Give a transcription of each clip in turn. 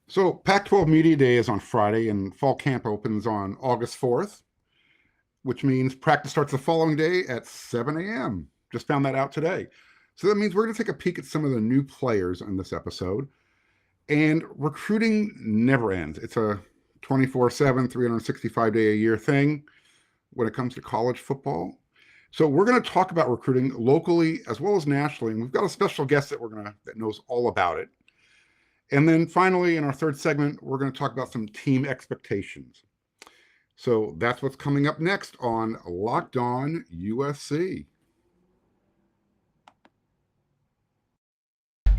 So Pac-12 Media Day is on Friday, and fall camp opens on August 4th, which means practice starts the following day at 7 a.m. Just found that out today. So that means we're going to take a peek at some of the new players in this episode. And recruiting never ends. It's a 24/7, 365-day-a-year thing when it comes to college football. So we're going to talk about recruiting locally as well as nationally, and we've got a special guest that knows all about it. And then finally, in our third segment, we're going to talk about some team expectations. So that's what's coming up next on Locked On USC.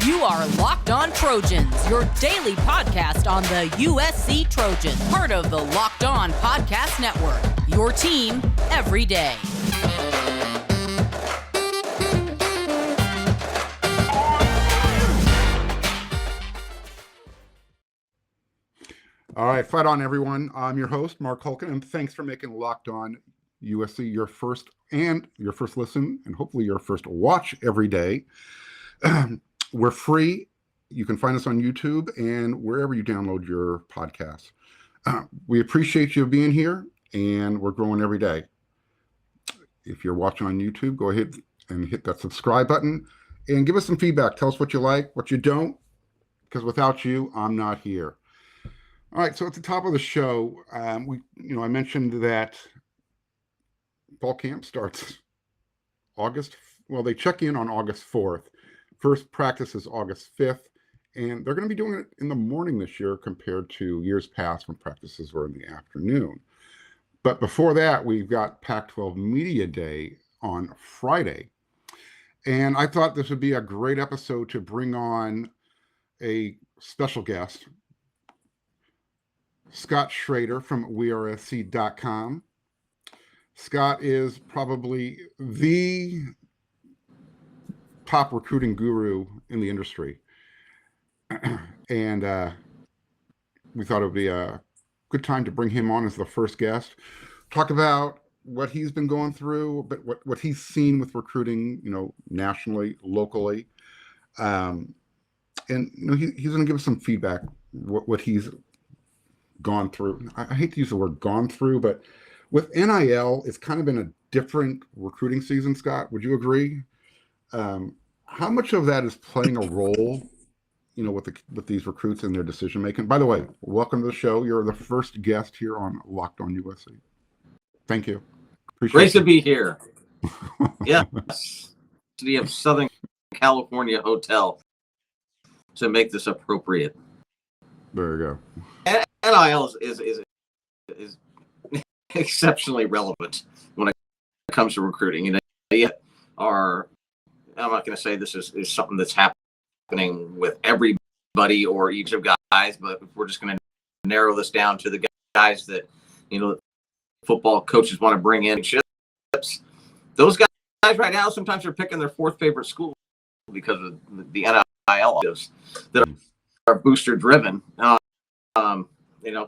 You are Locked On Trojans, your daily podcast on the USC Trojans, part of the Locked On Podcast Network, your team every day. All right, fight on, everyone. I'm your host, Marc, and thanks for making Locked On USC your first listen, and hopefully your first watch every day. We're free. You can find us on YouTube and wherever you download your podcasts. We appreciate you being here, and we're growing every day. If you're watching on YouTube, go ahead and hit that subscribe button and give us some feedback. Tell us what you like, what you don't, because without you, I'm not here. All right, so at the top of the show, I mentioned that fall camp starts they check in on August 4th. First practice is August 5th, and they're going to be doing it in the morning this year compared to years past when practices were in the afternoon. But before that, we've got Pac-12 Media Day on Friday. And I thought this would be a great episode to bring on a special guest, Scott Schrader from WeAreSC.com. Scott is probably the top recruiting guru in the industry. And we thought it would be a good time to bring him on as the first guest. Talk about what he's been going through, but what he's seen with recruiting, nationally, locally. And he's going to give us some feedback, what he's gone through. I hate to use the word gone through, but with NIL, it's kind of been a different recruiting season, Scott. Would you agree? How much of that is playing a role, with these recruits and their decision making? By the way, welcome to the show. You're the first guest here on Locked On USC. Thank you. Great to be here. Yes, University of Southern California Hotel to make this appropriate. There you go. NIL is exceptionally relevant when it comes to recruiting. I'm not going to say this is something that's happening with everybody or each of guys, but if we're just going to narrow this down to the guys that football coaches want to bring in ships. Those guys right now sometimes are picking their fourth favorite school because of the NIL that are booster driven.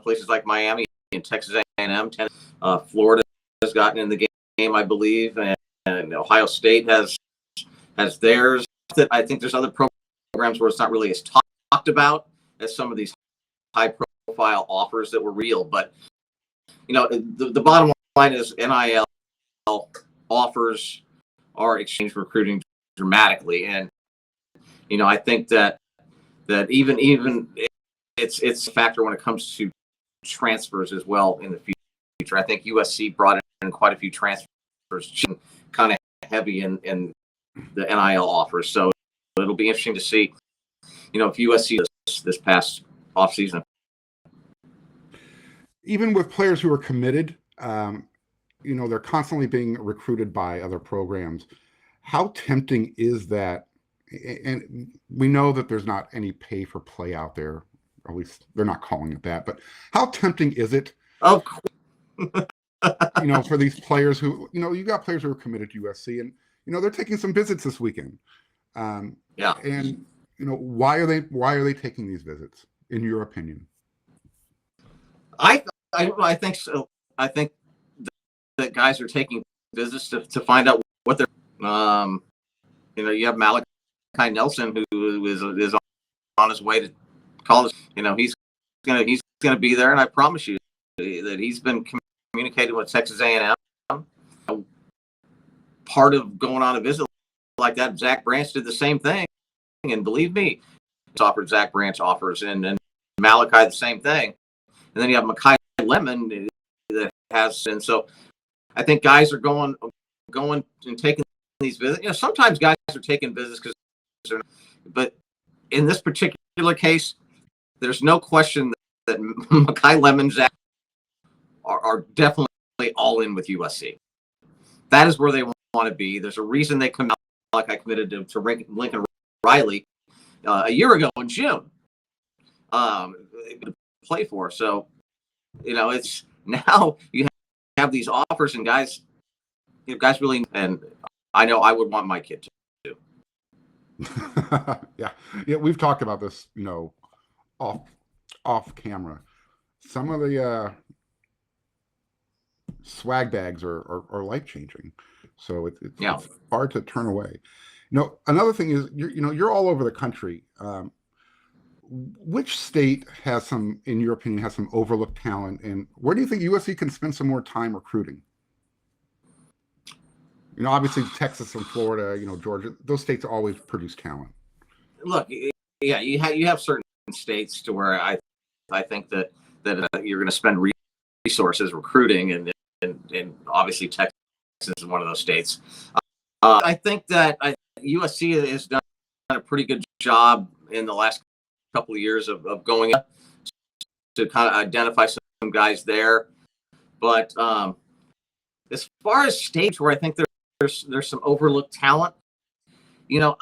Places like Miami and Texas A&M, Florida has gotten in the game, I believe, and Ohio State has theirs. That I think there's other programs where it's not really as talked about as some of these high-profile offers that were real. But the bottom line is NIL offers are exchange recruiting dramatically, and I think that even it's a factor when it comes to transfers as well in the future. I think USC brought in quite a few transfers, kind of heavy in the NIL offers. So it'll be interesting to see, if USC this past offseason. Even with players who are committed, they're constantly being recruited by other programs. How tempting is that? And we know that there's not any pay for play out there. At least they're not calling it that. But how tempting is it? Of course. For these players who, you got players who are committed to USC, and they're taking some visits this weekend. Yeah. And why are they taking these visits, in your opinion? I think so. I think that guys are taking visits to find out what they're. You have Malachi Nelson, who is on his way to college. He's gonna be there, and I promise you that he's been communicating with Texas A&M. Part of going on a visit like that, Zach Branch did the same thing, and believe me, it's offered Zach Branch offers, and Malachi the same thing, and then you have Makai Lemon that has, and so I think guys are going and taking these visits. You know, sometimes guys are taking visits but in this particular case, there's no question that Makai Lemon, Zach are definitely all in with USC. That is where they want to be. There's a reason they come out, like I committed to Lincoln Riley a year ago in June to play for. So, you know, it's now you have these offers, and guys really, and I know I would want my kid to. Yeah, we've talked about this, you know, off camera. Some of the swag bags are life changing, so it's hard to turn away. You know, another thing is you're all over the country. Which state has some, in your opinion, has some overlooked talent, and where do you think USC can spend some more time recruiting? You know, obviously Texas and Florida, you know, Georgia, those states always produce talent. Look, yeah, you have certain states to where I think that you're going to spend resources recruiting, and obviously Texas is one of those states. I think that USC has done a pretty good job in the last couple of years of going up to kind of identify some guys there. But as far as states where I think there's some overlooked talent, you know,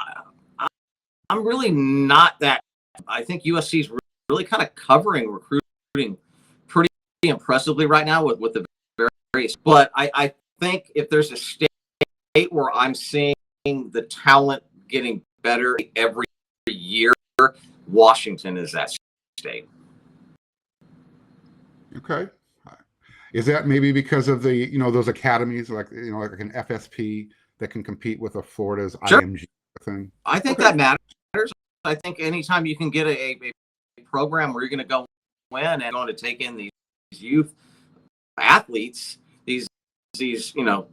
I'm really not that. I think USC is really kind of covering recruiting pretty impressively right now with the various. But I think if there's a state where I'm seeing the talent getting better every year, Washington is that state. Okay. Is that maybe because of the, you know, those academies like an FSP that can compete with a Florida's Sure. IMG thing? I think that matters. I think anytime you can get a program where you're going to go in and going to take in these youth athletes, these you know,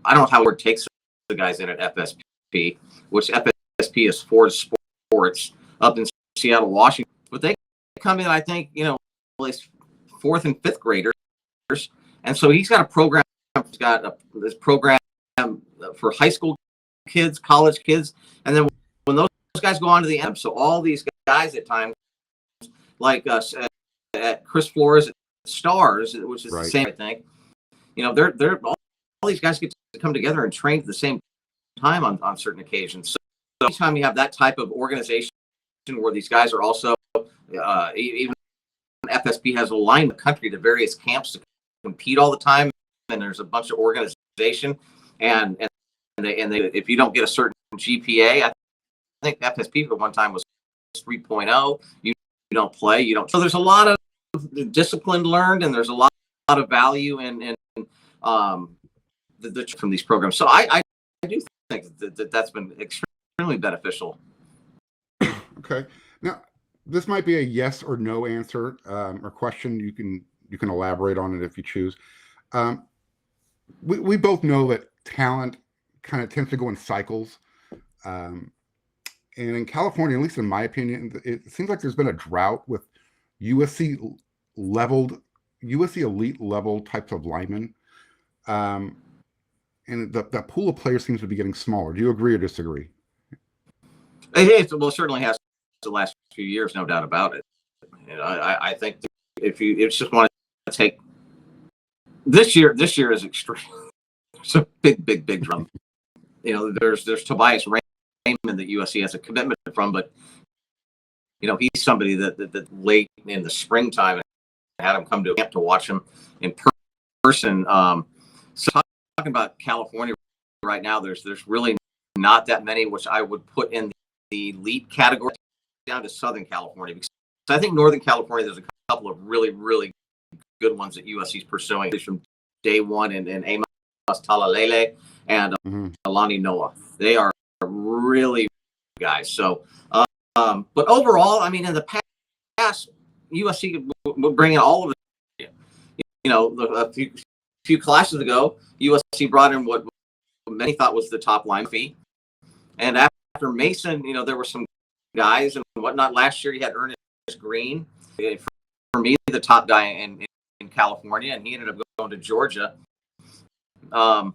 I don't know how it takes the guys in at FSP, which FSP is Ford Sports up in Seattle, Washington, but they come in, I think, you know, at least 4th and 5th graders. And so he's got a program. He's got this program for high school kids, college kids, and then when those guys go on to the end, so all these guys at times, like us at Chris Flores at Stars, which is the same, I think. You know, they're all these guys get to come together and train at the same time on certain occasions. So anytime you have that type of organization where these guys are also even FSP has aligned the country to various camps to compete all the time, and there's a bunch of organization, and they if you don't get a certain GPA, I think FSP for one time was 3.0. You don't play, you don't. So there's a lot of discipline learned, and there's a lot of value in from these programs. So I do think that's been extremely beneficial. Okay. Now, this might be a yes or no answer or question. You can elaborate on it if you choose. We both know that talent kind of tends to go in cycles. And in California, at least in my opinion, it seems like there's been a drought with USC elite level types of linemen. And the pool of players seems to be getting smaller. Do you agree or disagree? It certainly has the last few years, no doubt about it. You know, I think if you just want to take this year is extreme. It's a big drum. You know, there's Tobias Raymond that USC has a commitment from, but you know, he's somebody that late in the springtime had him come to camp to watch him in person. So talking about California right now, there's really not that many, which I would put in the elite category down to Southern California, because I think Northern California, there's a couple of really good ones that USC is pursuing from day one, and Amos Talalele and Alani Noah. They are really guys. So, but overall, I mean, in the past, USC would bring in all of it. A few classes ago, USC brought in what many thought was the top line fee. And after Mason, there were some guys and whatnot. Last year, you had Ernest Green, for me, the top guy in California, and he ended up going to Georgia. But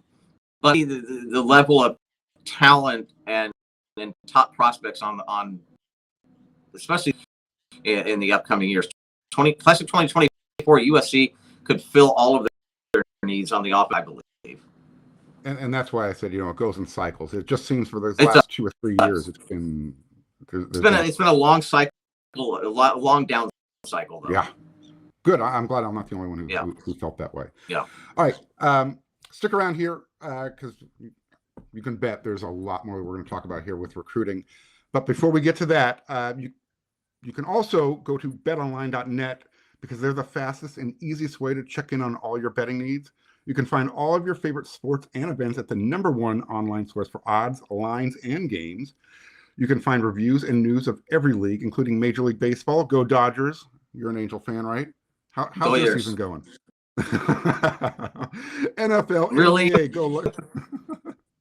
the level of talent and top prospects on especially in the upcoming years, class of 2024, USC could fill all of their needs on the offense, I believe. And that's why I said, it goes in cycles. It just seems for the last 2 or 3 years, it's been a long cycle, a long down cycle, though. Yeah. Good. I'm glad I'm not the only one who felt that way. Yeah. All right. Stick around here because you can bet there's a lot more we're going to talk about here with recruiting. But before we get to that, you can also go to betonline.net because they're the fastest and easiest way to check in on all your betting needs. You can find all of your favorite sports and events at the #1 online source for odds, lines, and games. You can find reviews and news of every league, including Major League Baseball. Go Dodgers. You're an Angel fan, right? How's your season going? NFL, really? NBA, go look.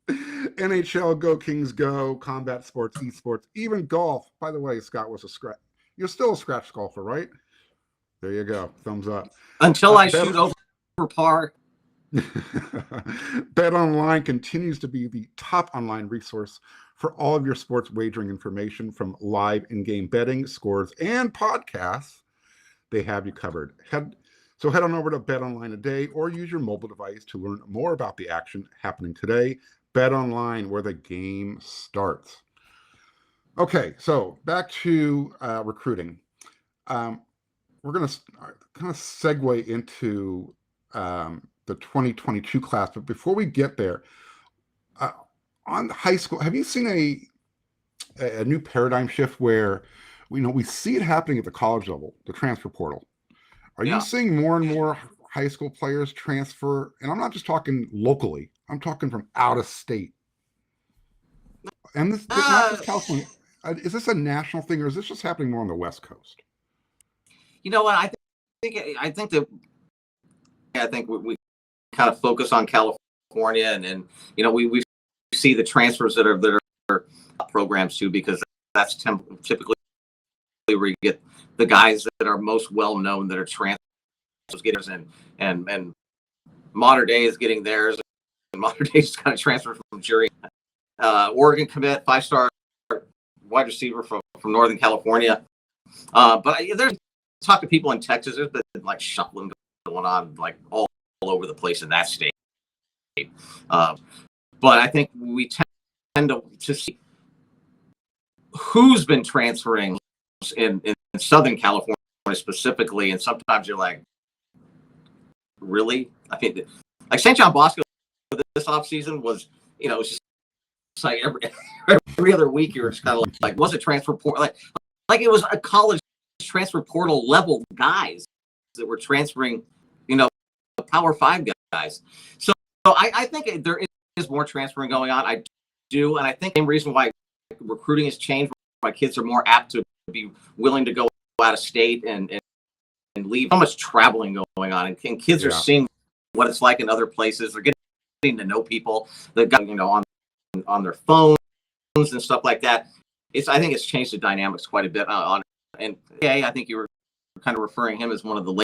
NHL, go Kings, go. Combat sports, esports, even golf. By the way, Scott was a scratch. You're still a scratch golfer, right? There you go. Thumbs up. Until I shoot over par. BetOnline continues to be the top online resource for all of your sports wagering information, from live in-game betting, scores, and podcasts. They have you covered. Head on over to BetOnline today or use your mobile device to learn more about the action happening today. BetOnline, where the game starts. Okay, so back to recruiting. We're going to kind of segue into the 2022 class, but before we get there, on high school, have you seen a new paradigm shift where we see it happening at the college level, the transfer portal? Are you seeing more and more high school players transfer? And I'm not just talking locally; I'm talking from out of state. And this not just California. Is this a national thing, or is this just happening more on the West Coast? You know what? I think we kind of focus on California, and we see the transfers that are programs too, because that's typically where you get the guys that are most well known that are transfers getters, and Modern Day is getting theirs, and Modern Day is kind of transferred from jury. Oregon commit 5-star wide receiver from Northern California. But there's talk to people in Texas. There's been like shuffling going on like all over the place in that state. But I think we tend to see who's been transferring in Southern California specifically, and sometimes you're like, really? I think like St. John Bosco this offseason was, it was just like every other week you're just kind of like, was it transfer portal? Like it was a college transfer portal level guys that were transferring, Power 5 guys. So I think there is more transferring going on. I do, and I think the same reason why recruiting has changed, why kids are more apt to be willing to go out of state and leave. So much traveling going on, and kids are seeing what it's like in other places. They're getting to know people. They've got on their phones and stuff like that. I think it's changed the dynamics quite a bit and I think you were kind of referring him as one of the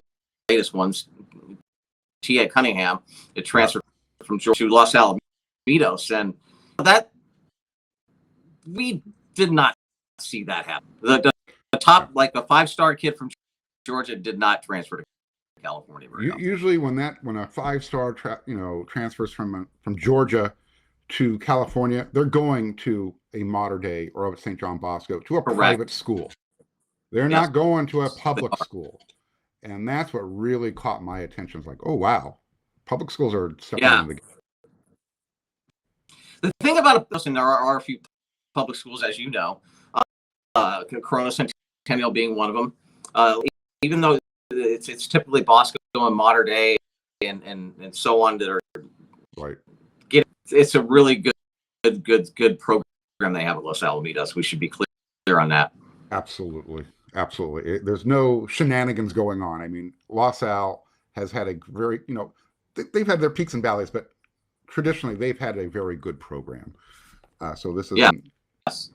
latest ones. T.A. Cunningham, it transferred from Georgia to Los Alamitos, and that we did not see that happen. The top, like a 5-star kid from Georgia, did not transfer to California. Usually, when a 5-star transfers from Georgia to California, they're going to a Modern Day or a St. John Bosco, to a private school. They're not going to a public school. And that's what really caught my attention. It's like, oh, wow. Public schools are stepping into the game. The thing about it, and there are a few public schools, as you know, Corona Centennial being one of them, even though it's typically Bosco and Modern Day and so on that are right. It's a really good program they have at Los Alamitos. We should be clear on that. Absolutely. Absolutely. There's no shenanigans going on. I mean, La Salle has had a very, they've had their peaks and valleys, but traditionally they've had a very good program. So this isn't,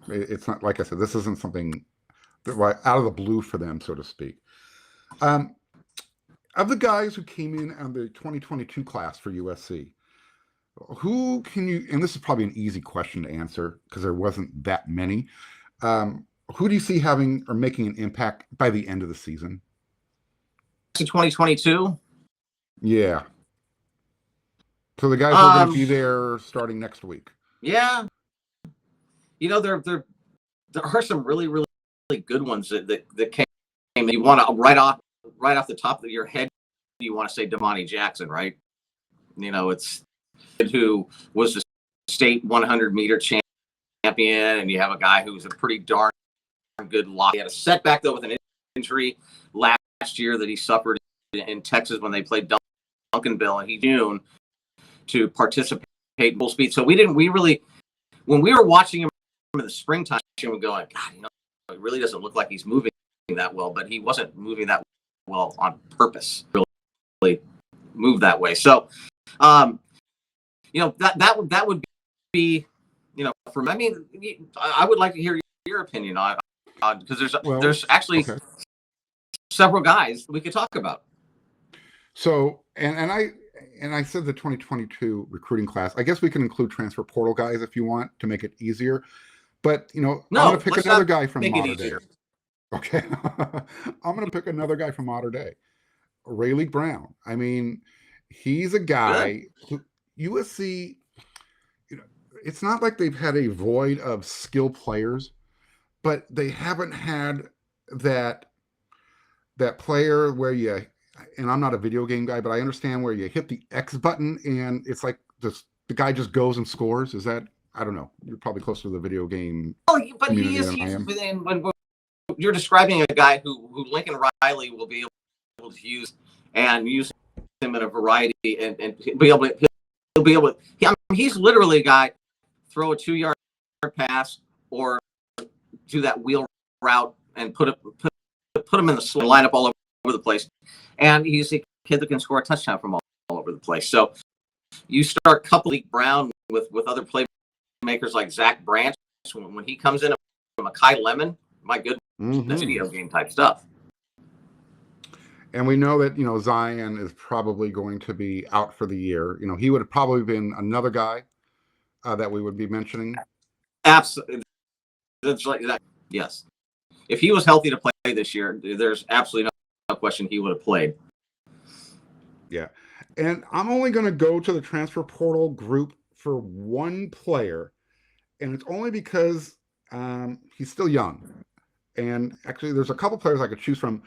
it's not, like I said, this isn't something right out of the blue for them, so to speak. Of the guys who came in on the 2022 class for USC, who can you, and this is probably an easy question to answer because there wasn't that many, who do you see having or making an impact by the end of the season? 2022? Yeah. So the guys are going to be there starting next week. Yeah. There are some really, really, really good ones that came. You want to right off the top of your head, you want to say Damani Jackson, right? It's who was the state 100-meter champion, and you have a guy who's a pretty darn good lock. He had a setback though with an injury last year that he suffered in Texas when they played Duncanville, and he June to participate in full speed. So we really, when we were watching him in the springtime, we were going, God, it really doesn't look like he's moving that well, but he wasn't moving that well on purpose. Really move that way. So, that would be, for me. I mean, I would like to hear your opinion on because there's actually several guys we could talk about. So, and I said the 2022 recruiting class. I guess we can include transfer portal guys if you want to make it easier. But I'm going to pick another guy from Mater Day. Okay, I'm going to pick another guy from Mater Day, Rayleigh Brown. I mean, he's a guy who USC. It's not like they've had a void of skilled players, but they haven't had that player where you. And I'm not a video game guy, but I understand where you hit the X button and it's like the guy just goes and scores. Is that? I don't know. You're probably closer to the video game. Oh, but he is. When you're describing a guy who Lincoln Riley will be able to use him in a variety and be able to. He'll be able to. He's literally a guy. Throw a 2-yard pass or do that wheel route and put him in the lineup all over the place. And he's a kid that can score a touchdown from all over the place. So you start coupling Brown with other playmakers like Zach Branch when he comes in from a Kai Lemon. My goodness, video game type stuff. And we know that Zion is probably going to be out for the year. He would have probably been another guy that we would be mentioning. Absolutely, that's like that. Yes, if he was healthy to play this year, there's absolutely no question he would have played. Yeah. And I'm only going to go to the transfer portal group for one player. And it's only because he's still young. And actually, there's a couple players I could choose from.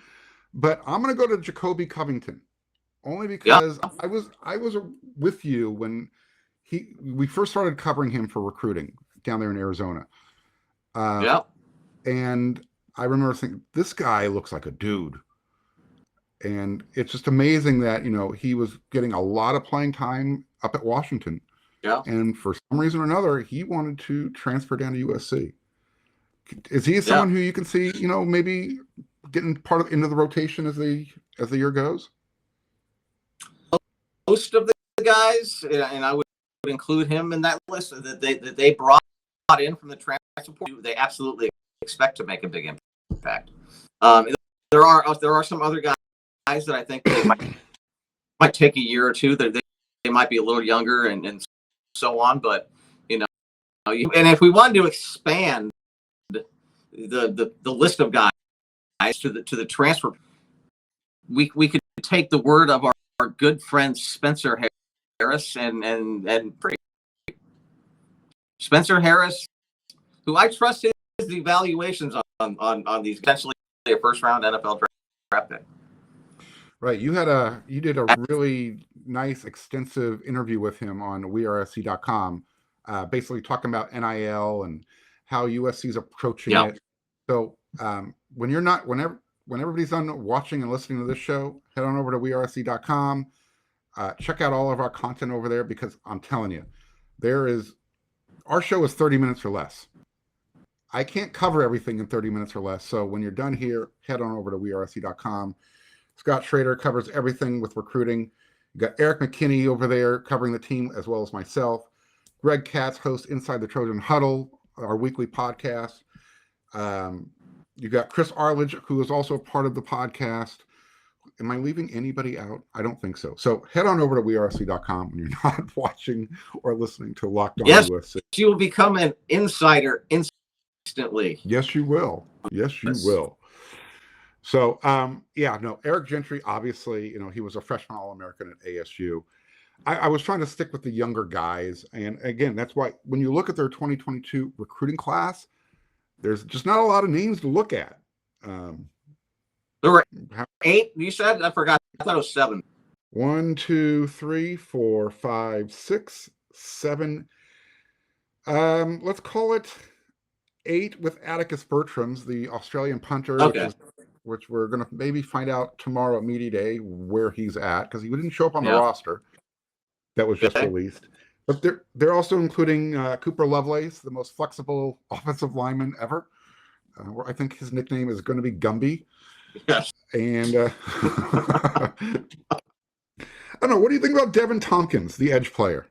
But I'm going to go to Jacoby Covington. Only because I was with you when we first started covering him for recruiting down there in Arizona. And I remember thinking, this guy looks like a dude. And it's just amazing that, he was getting a lot of playing time up at Washington. Yeah. And for some reason or another, he wanted to transfer down to USC. Is he someone who you can see, maybe getting into the rotation as the year goes? Most of the guys, and I would include him in that list, that they brought in from the transfer portal, they absolutely expect to make a big impact. There are some other guys that I think they might take a year or two. That they might be a little younger and so on. But and if we wanted to expand the list of guys to the transfer, we could take the word of our good friend Spencer Harris and Spencer Harris, who I trust his evaluations on these potentially a first round NFL draft pick. Right. You did a really nice, extensive interview with him on wearesc.com, basically talking about NIL and how USC is approaching it. So when everybody's done watching and listening to this show, head on over to wearesc.com. Check out all of our content over there, because I'm telling you, our show is 30 minutes or less. I can't cover everything in 30 minutes or less. So when you're done here, head on over to wearesc.com. Scott Schrader covers everything with recruiting. You got Eric McKinney over there covering the team as well as myself. Greg Katz hosts Inside the Trojan Huddle, our weekly podcast. You got Chris Arledge, who is also a part of the podcast. Am I leaving anybody out? I don't think so. So head on over to wearesc.com when you're not watching or listening to Locked On USC. You will become an insider instantly. Yes, you will. Yes, you will. So, Eric Gentry, obviously, he was a freshman All-American at ASU. I was trying to stick with the younger guys. And again, that's why when you look at their 2022 recruiting class, there's just not a lot of names to look at. There were 8, you said? I forgot. I thought it was 7. 1, 2, 3, 4, 5, 6, 7. Let's call it 8 with Atticus Bertrams, the Australian punter, okay. which we're going to maybe find out tomorrow at Media Day where he's at, because he didn't show up on the roster that was just released. But they're also including Cooper Lovelace, the most flexible offensive lineman ever. I think his nickname is going to be Gumby. Yes. And I don't know. What do you think about Devin Tompkins, the edge player?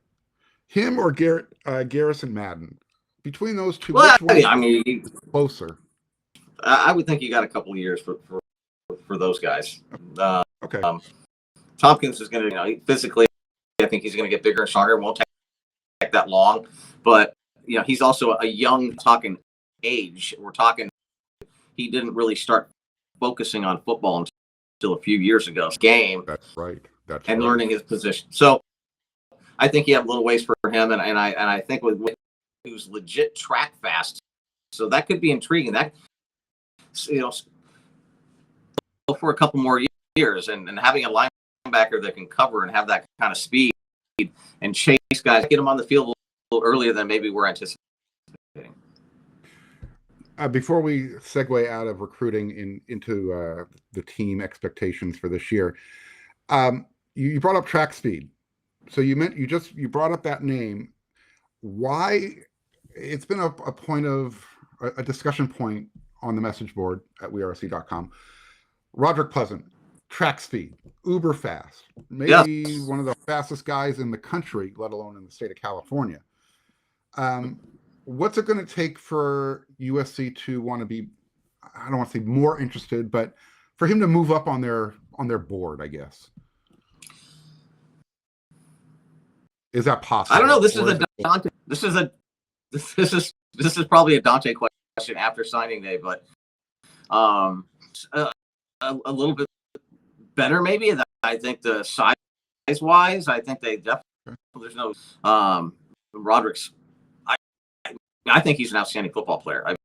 Him or Garrison Madden? Between those two, well, which one closer? I would think you got a couple of years for those guys. Okay. Tompkins is going to, physically, I think he's going to get bigger and stronger. It won't take that long, but he's also a young talking age. We're talking, he didn't really start focusing on football until a few years ago. Game. That's right. Learning his position. So I think you have a little ways for him, and I think with who's legit track fast, so that could be intriguing. That for a couple more years, and having a linebacker that can cover and have that kind of speed and chase guys, get them on the field a little earlier than maybe we're anticipating. Before we segue out of recruiting into the team expectations for this year, you brought up track speed. So you brought up that name. Why? It's been a point of a discussion point on the message board at wearesc.com. Roderick Pleasant, track speed, uber fast, maybe one of the fastest guys in the country, let alone in the state of California. What's it going to take for USC to want to be, I don't want to say more interested, but for him to move up on their board, I guess? Is that possible? I don't know. This is probably a Dante question after signing day, but a little bit better maybe. I think the size wise, I think they definitely. There's no Roderick's. I think he's an outstanding football player. I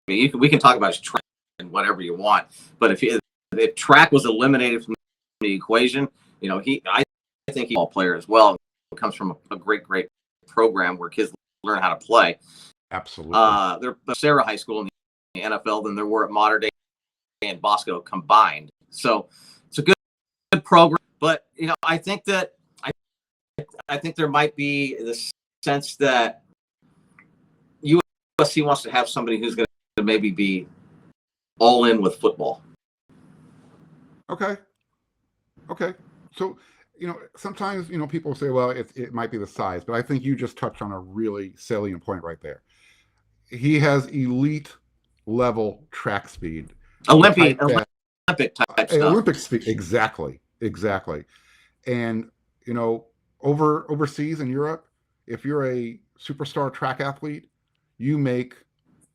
mean, we can talk about his track and whatever you want, but if track was eliminated from the equation, I think he's a ball player as well. It comes from a great program where kids learn how to play. Absolutely. They're Sarah High School in the NFL than there were at Mater Dei and Bosco combined. So it's a good program, but I think that I think there might be this sense that USC wants to have somebody who's going to maybe be all in with football. Okay. So, sometimes, people say, well, it might be the size, but I think you just touched on a really salient point right there. He has elite level track speed. Olympic type stuff. Olympic speed. Exactly. And, overseas in Europe, if you're a superstar track athlete, you make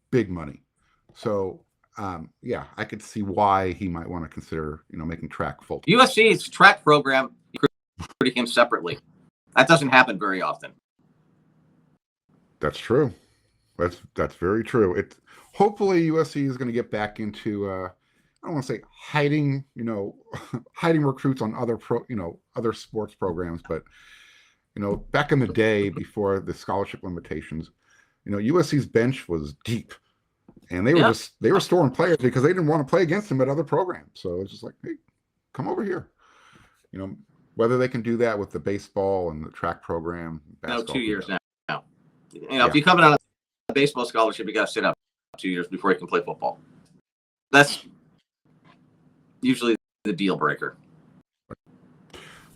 big money. So, I could see why he might want to consider, making track full time. USC's track program recruiting him separately. That doesn't happen very often. That's true. That's very true. Hopefully USC is going to get back into I don't want to say hiding recruits on other sports programs, but back in the day before the scholarship limitations, USC's bench was deep, and they were storing players because they didn't want to play against them at other programs. So it's just like, hey, come over here. Whether they can do that with the baseball and the track program. No, 2 years now. If you come in on a baseball scholarship, you got to sit up 2 years before he can play football. That's usually the deal breaker.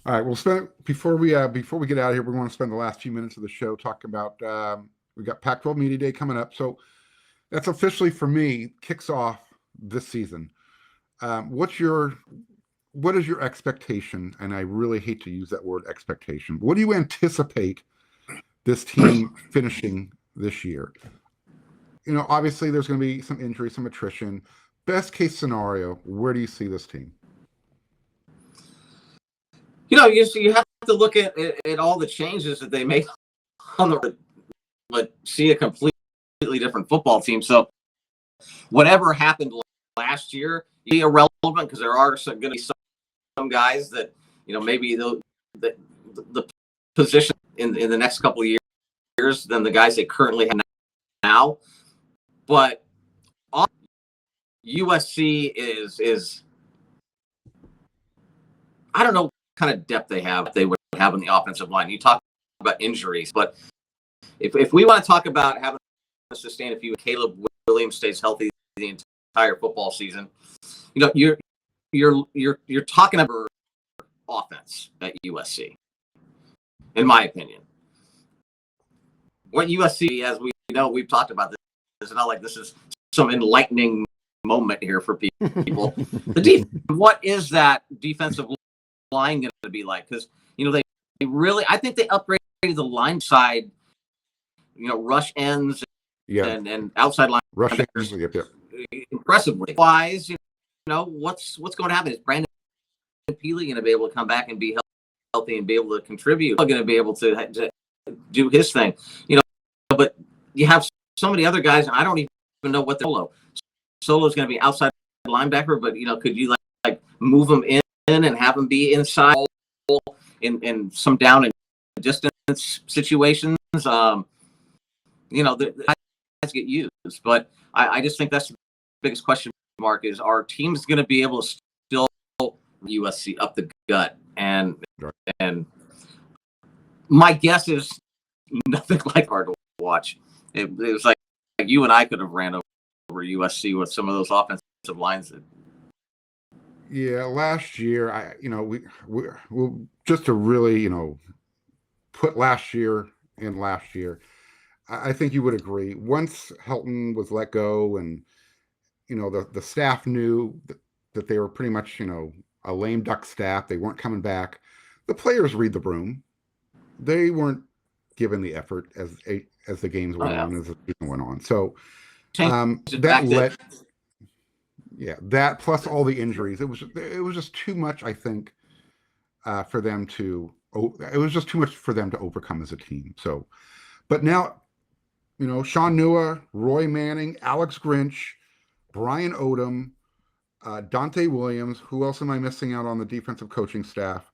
All right, we'll spend before we get out of here. We want to spend the last few minutes of the show talking about we got Pac-12 Media Day coming up, so that's officially for me kicks off this season. What is your expectation? And I really hate to use that word expectation. What do you anticipate this team finishing this year? Obviously there's going to be some injury, some attrition. Best case scenario, where do you see this team? You have to look at all the changes that they made on but see a completely different football team. So whatever happened last year, be irrelevant because there are going to be some guys that maybe the position in the next couple of years than the guys they currently have now. But USC is I don't know what kind of depth they would have on the offensive line. You talk about injuries, but if we want to talk about having to sustain a few, Caleb Williams stays healthy the entire football season, you're talking about offense at USC, in my opinion. What USC, as we know, we've talked about this. It's not like this is some enlightening moment here for people. What is that defensive line going to be like? Because they really, I think they upgraded the line side, rush ends and outside line rush ends, impressively. Wise, what's going to happen? Is Brandon Peely going to be able to come back and be healthy and be able to contribute? Going to be able to do his thing, But you have so many other guys, and I don't even know what they're Solo is going to be outside linebacker, but could you like move him in and have him be inside in some down and distance situations? The guys get used, but I just think that's the biggest question mark: is our team's going to be able to still USC up the gut? And my guess is nothing like hard to watch. It was like you and I could have ran over USC with some of those offensive lines. Yeah, last year, we just to really, put last year in last year, I think you would agree. Once Helton was let go and, the staff knew that they were pretty much, a lame duck staff. They weren't coming back. The players read the room. They weren't given the effort as the games went on, as the season went on. So that plus all the injuries, it was just too much, I think, for them to overcome as a team. So, but now, Sean Nua, Roy Manning, Alex Grinch, Brian Odom, Dante Williams. Who else am I missing out on the defensive coaching staff?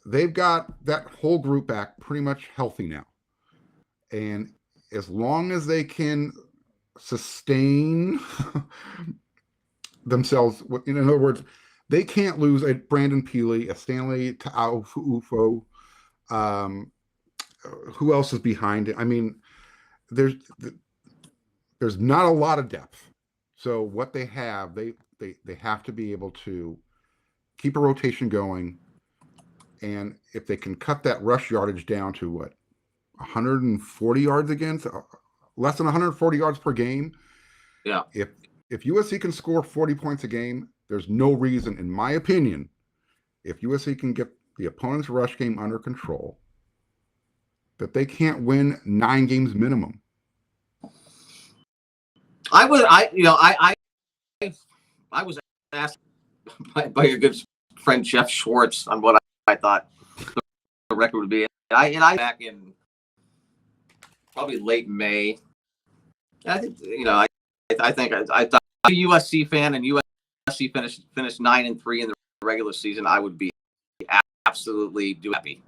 They've got that whole group back pretty much healthy now. And as long as they can sustain themselves, in other words, they can't lose a Brandon Peely, a Stanley Ta'ufo. Who else is behind it? I mean, there's not a lot of depth. So what they have, they have to be able to keep a rotation going. And if they can cut that rush yardage down to 140 yards again, so less than 140 yards per game. Yeah. If USC can score 40 points a game, there's no reason, in my opinion, if USC can get the opponent's rush game under control, that they can't win 9 games minimum. I was asked by your good friend Jeff Schwartz on what I thought the record would be. I back in probably late May. I think I thought a USC fan and USC finished 9-3 in the regular season, I would be absolutely happy.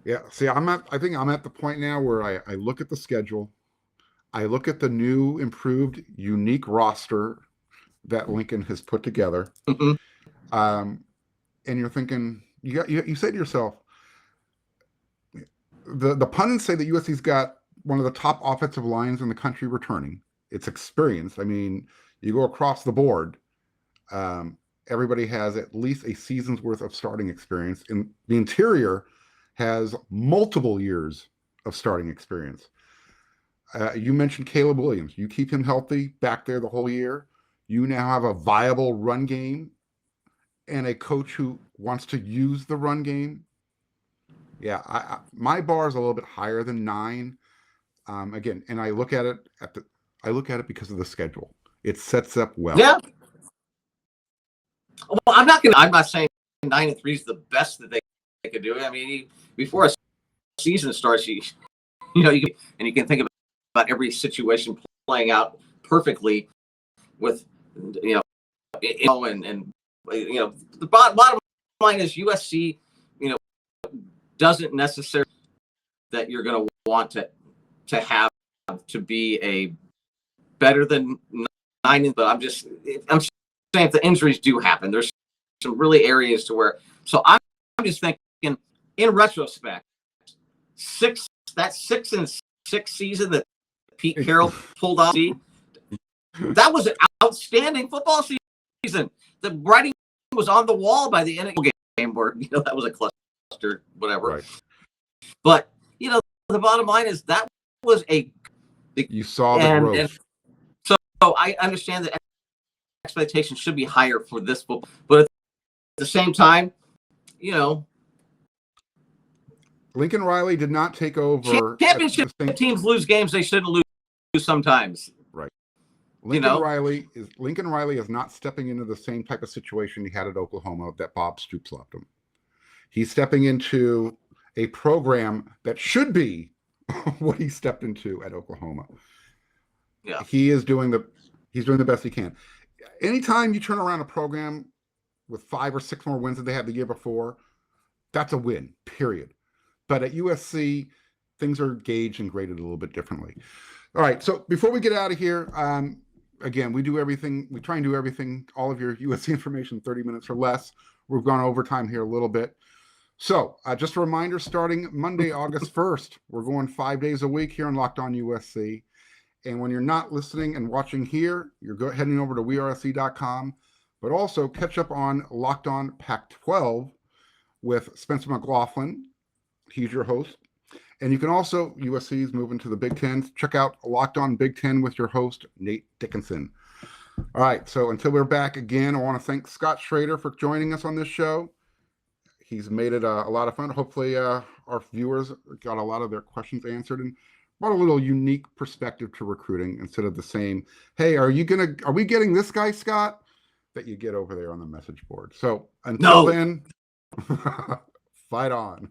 Yeah, see, I think I'm at the point now where I look at the schedule, I look at the new, improved, unique roster that Lincoln has put together, and you're thinking, you say to yourself, the pundits say that USC's got one of the top offensive lines in the country returning. It's experienced. I mean, you go across the board. Everybody has at least a season's worth of starting experience. And the interior has multiple years of starting experience. You mentioned Caleb Williams. You keep him healthy back there the whole year. You now have a viable run game and a coach who wants to use the run game. Yeah, my bar is a little bit higher than 9. Again, and I look at it because of the schedule. It sets up well. Yeah. Well, I'm not saying 9-3 is the best that they could do. I mean, before a season starts, you can think about every situation playing out perfectly with, and the bottom line is USC, doesn't necessarily that you're going to want to have to be a better than 9, but I'm saying if the injuries do happen, there's some really areas to where. So I'm just thinking, in retrospect, that 6-6 season that Pete Carroll pulled off, that was an outstanding football season. The writing was on the wall by the end of the game, where that was a cluster, whatever. Right. But the bottom line is that was you saw the growth. And so I understand that expectations should be higher for this football, but at the same time, Lincoln Riley did not take over. Championship teams lose games they shouldn't lose sometimes. Right. Lincoln Riley is not stepping into the same type of situation he had at Oklahoma that Bob Stoops left him. He's stepping into a program that should be what he stepped into at Oklahoma. Yeah. He's doing the best he can. Anytime you turn around a program with 5 or 6 more wins than they had the year before, that's a win, period. But at USC, things are gauged and graded a little bit differently. All right, so before we get out of here, again, we try and do everything, all of your USC information, 30 minutes or less. We've gone overtime here a little bit. So just a reminder, starting Monday, August 1st, we're going 5 days a week here on Locked On USC. And when you're not listening and watching here, you're heading over to wearesc.com, but also catch up on Locked On Pac-12 with Spencer McLaughlin. He's your host. And you can also, USC is moving to the Big Ten. Check out Locked On Big Ten with your host, Nate Dickinson. All right, so until we're back again, I want to thank Scott Schrader for joining us on this show. He's made it a lot of fun. Hopefully our viewers got a lot of their questions answered and brought a little unique perspective to recruiting instead of the same, hey, are we getting this guy, Scott, that you get over there on the message board. So until then, fight on.